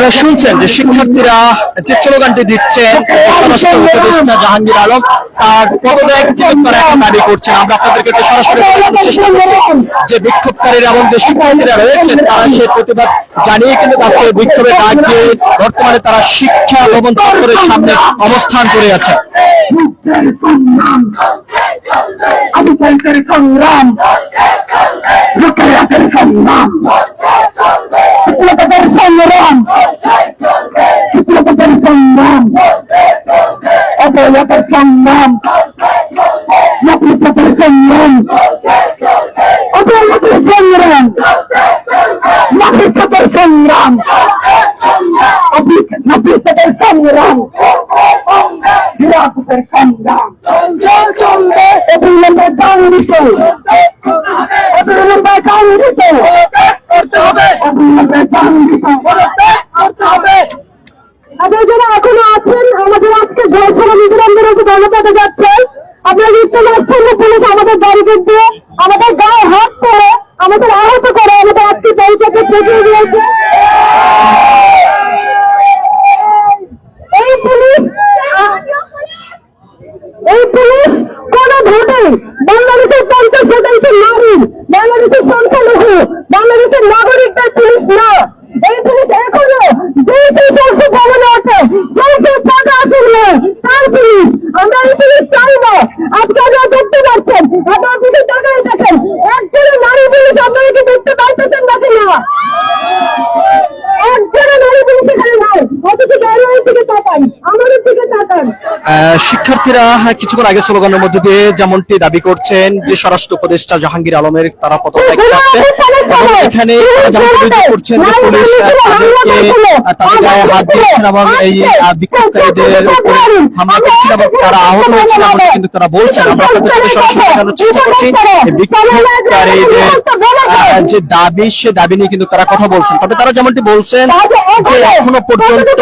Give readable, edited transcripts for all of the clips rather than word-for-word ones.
আপনারা শুনছেন যে শিক্ষার্থীরা যে স্লোগানটি দিচ্ছেন স্বরাষ্ট্র উপদেষ্টা জাহাঙ্গীর আলম তার পদত্যাগ কিন্তু তারা এখন দাবি করছেন। আমরা আপনাদেরকে একটু সরাসরি দেখানোর চেষ্টা করছি যে বিক্ষোভকারীরা এবং যে শিক্ষার্থীরা রয়েছেন তারা সেই প্রতিবাদ জানিয়ে কিন্তু আজকে বিক্ষোভে ডাক দিয়ে বর্তমানে তারা শিক্ষা ভবন চত্বরের সামনে অবস্থান করে আছে। সংগ্রাম অপরাধের সংগ্রাম নকলপথের সংগ্রাম অপরাধের সংগ্রাম নকলপথের সংগ্রাম নকলপথের সংগ্রাম নিরাপত্তার সংগ্রাম চলবে অবিলম্বে কাঙ্ক্ষিত অবিলম্বে কাঙ্ক্ষিত করতে হবে অবিলম্বে কাঙ্ক্ষিত করতে হবে। আপনারা যারা এখনো আছেন আমাদের আজকে জয়সভা নিবন্ধনের ধন্যবাদ যাচ্ছেন। আপনারা দেখতে পাচ্ছেন পুলিশ আমাদের ব্যারিকেড দিয়ে আমাদের গায়ে হাত করে আমাদের আহত করে আমাদের আজকে পরিচয়কে পেটিয়ে দিয়েছে। এই পুলিশ কোন ভোটে বাংলাদেশের 50% নারী, বাংলাদেশের সংখ্যালঘু, বাংলাদেশের নাগরিকদের পুলিশ না। এই পুলিশ এখনো যেই সংসদ ভবনে আছে সেই টাকা আসলে তার পুলিশ। আমরা এই পুলিশ চাই না। আজকে আপনারা দেখতে পাচ্ছেন আপনারা যদি টাকায় দেখেন একজনের নারী পুলিশ আপনারা কি দেখতে পাইতেছেন নাকি না? একজনের নারী পুলিশ এখানে নাই। অথচ গাড়ির দিকে তাকান, আমাদের দিকে তাকান। শিক্ষার্থীরা কিছুক্ষণ আগে স্লোগানের মধ্যে দিয়ে যেমনটি দাবি করছেন যে স্বরাষ্ট্র উপদেষ্টা জাহাঙ্গীর আলমের তারা পদত্যাগ করছে এবং এখানে করছেন যে পুলিশ তাদের গায়ে হাত দিয়েছেন এবং এই বিক্ষোভকারীদের হামলা করছেন এবং তারা আহত হয়েছেন এমন কিন্তু তারা বলছেন। আমরা আপনাদেরকে সরাসরি দেখানোর চেষ্টা করছি বিক্ষোভকারীদের যে দাবি সে দাবি নিয়ে কিন্তু তারা কথা বলছেন। তবে তারা যেমনটি বলছেন যে এখনো পর্যন্ত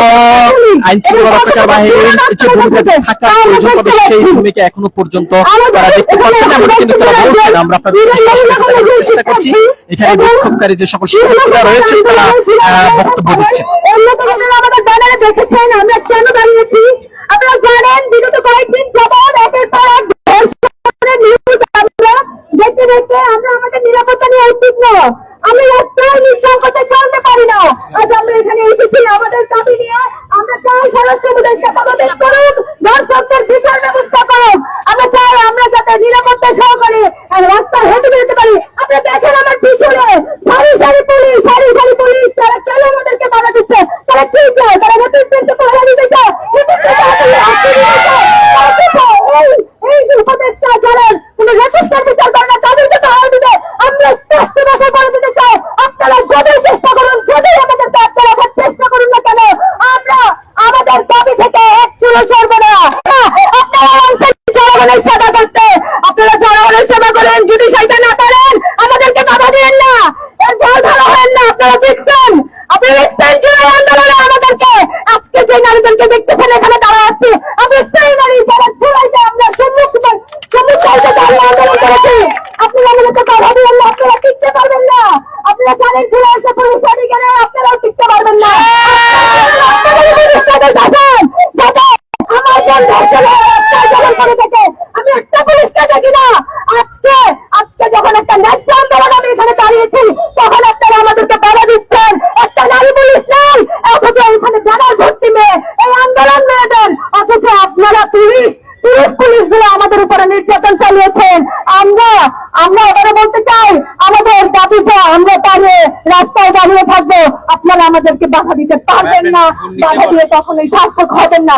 আইন শৃঙ্খলা রক্ষাকারী বাহিনীর যে ভূমিকা থাকা প্রয়োজন তবে সেই ভূমিকা এখনো পর্যন্ত তারা দেখতে পাচ্ছেন এমন কিন্তু তারা বলছেন। আমরা আপনাদের চেষ্টা করছি এখানে বিক্ষোভকারী যে সকল শিক্ষার্থীরা রয়েছেন তারা বক্তব্য দিচ্ছেন। আমাদের ব্যানারে দেখেছেন আমরা কেন দাঁড়িয়েছি আপনারা জানেন। বিগত কয়েকদিন যাবৎ একের পর এক আমরা দেখতে দেখতে আমরা আমাদের নিরাপত্তা নিয়ে উদ্বিগ্ন। আমি রাস্তায় নিঃসংকোচে চলতে পারি না। আজ আমরা এখানে এসেছি আমাদের দাবি নিয়ে। আমরা চাই স্বরাষ্ট্র উপদেষ্টা পদত্যাগ করুক, ধর্ষকদের বিচার ব্যবস্থা করুক। আমরা চাই আমরা যাতে নিরাপত্তা সহকারে রাস্তায় হেঁটে যেতে পারি। আপনারা দেখেন আমার পিছনে সারি সারি পুলিশ তারা কেন আমাদেরকে বাধা দিচ্ছে? তারা কি চায়? তারা নেতৃত্বকে পাহারা দিতে চায়। এই উপদেষ্টা যারা কোনো রেজিস্টার বিচার করে না তাদেরকে পাহারা দিতে আমরা স্পষ্ট ভাষায় বলে দিতে চাই। আপনারা যতই চেষ্টা করুন, যতই আমাদেরকে আটকে রাখার চেষ্টা করুন না কেন, আমরা আমাদের দাবি থেকে এক চুলো সরব না। আপনারা জনগণের সেবা করতে, আপনারা জনগণের সেবা করেন। যদি সেটা না পারেন আমাদেরকে বাধা দিয়েন না, এর ভয় ধরা হয় না। আপনারা দেখছেন জুলাই আন্দোলনে আমাদেরকে আজকে যে নারীদেরকে দেখতেছেন এখানে তারা আছে আমরা সেই নারী যারা জুলাইতে আমরা আন্দোলন করেছি। আপনারা আমাদেরকে বাধা দিয়েন না, আপনারা টিকতে পারবেন না। আপনারা জানেন জুলাই এসে পুলিশ অধিকারে আপনারাও টিকতে পারবেন না। আমি একটা পুলিশকে দেখি না। আজকে যখন একটা ন্যায্য আন্দোলন আমি এখানে দাঁড়িয়েছি তখন আপনারা আমাদেরকে বাধা দিচ্ছেন। একটা নারী পুলিশ নেই, অথচ এখানে ব্যানার ভর্তি মেয়ে এই আন্দোলন মেয়ে দেন, অথচ আপনারা পুলিশ গুলো আমাদের উপরে নির্যাতন চালিয়েছেন। আমরা এবারে বলতে চাই আমাদের দাবিটা আমরা দাঁড়িয়ে রাস্তায় দাঁড়িয়ে থাকবো। আপনারা আমাদেরকে বাধা দিতে পারবেন না, বাধা দিয়ে কখনোই সার্থক হবেন না।